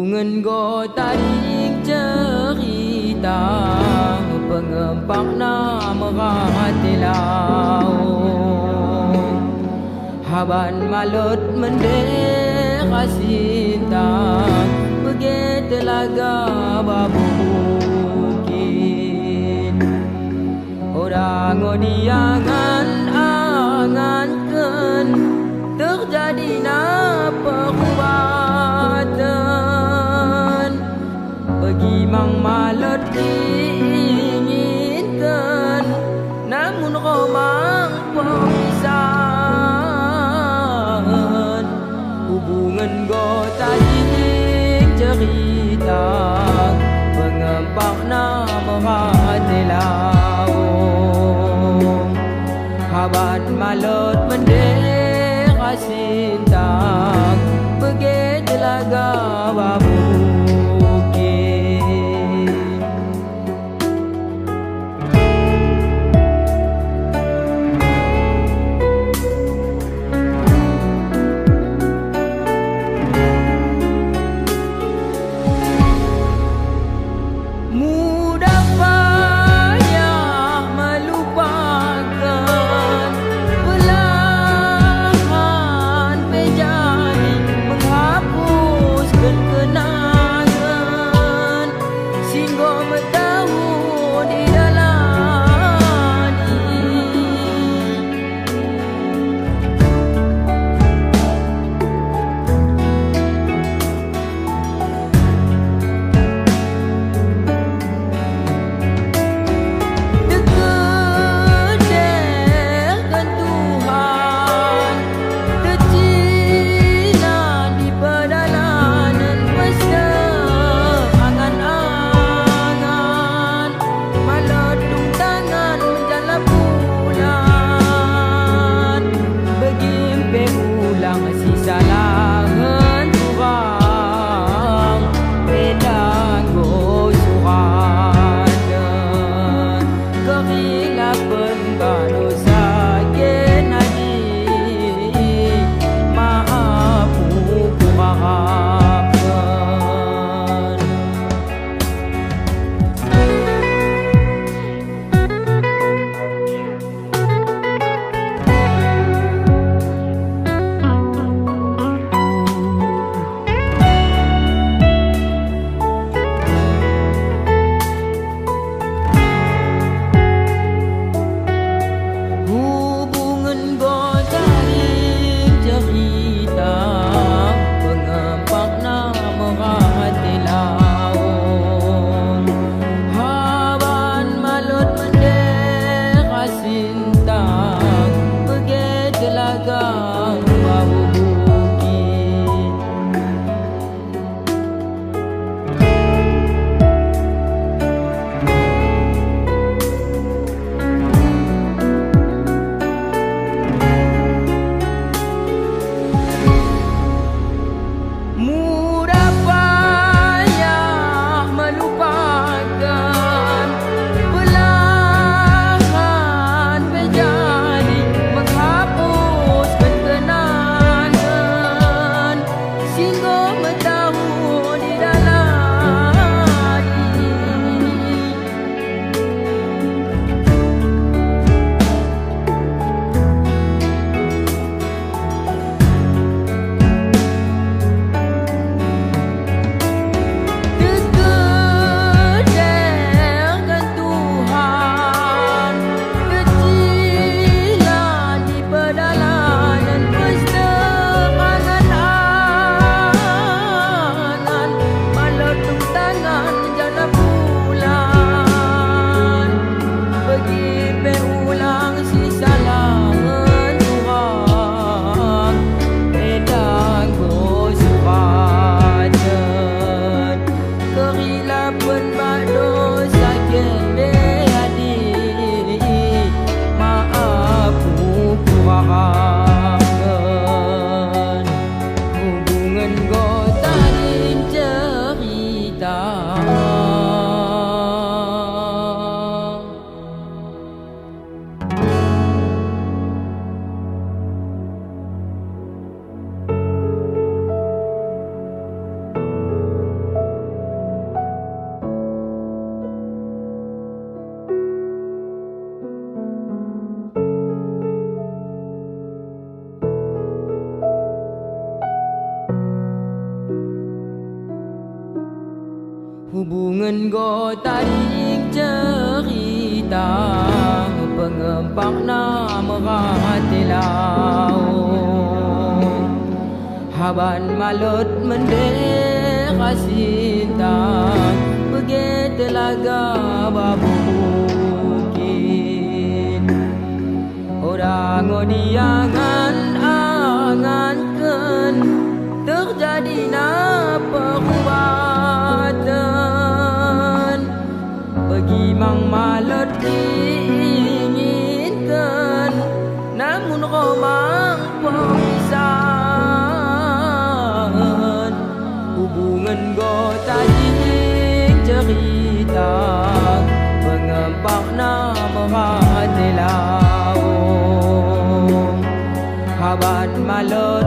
Hubungan go tarik cerita pengempak nama hatilau Haban malut mendera cinta begitu laga babukit orang odiangan angankan terjadi perubatan bagi mang malut diinginkan namun romang pemisahan hubungan go tarik cerita pengempak nama hatilau haban malut mendera cinta begitu laga babukit mudah payah melupakan perlahan menjadi menghapuskan kenangan sehingga bertahun di dalam dekedekan Tuhan tercina di pedalaman mesra angan-angan meledung tangan menjala bulan begimpe ulang sisa langan turang pedang gosuran kerilapan bano sakit hati maaf kurangkan go tarik cerita pengempak nama tilau haban malut mendera cinta pergi telaga babu bukit orang odiangan angankan terjadi perubatan pergi mang malut diinginkan namun romang pemisahan hubungan go tarik cerita pengempak nama tilau haban malut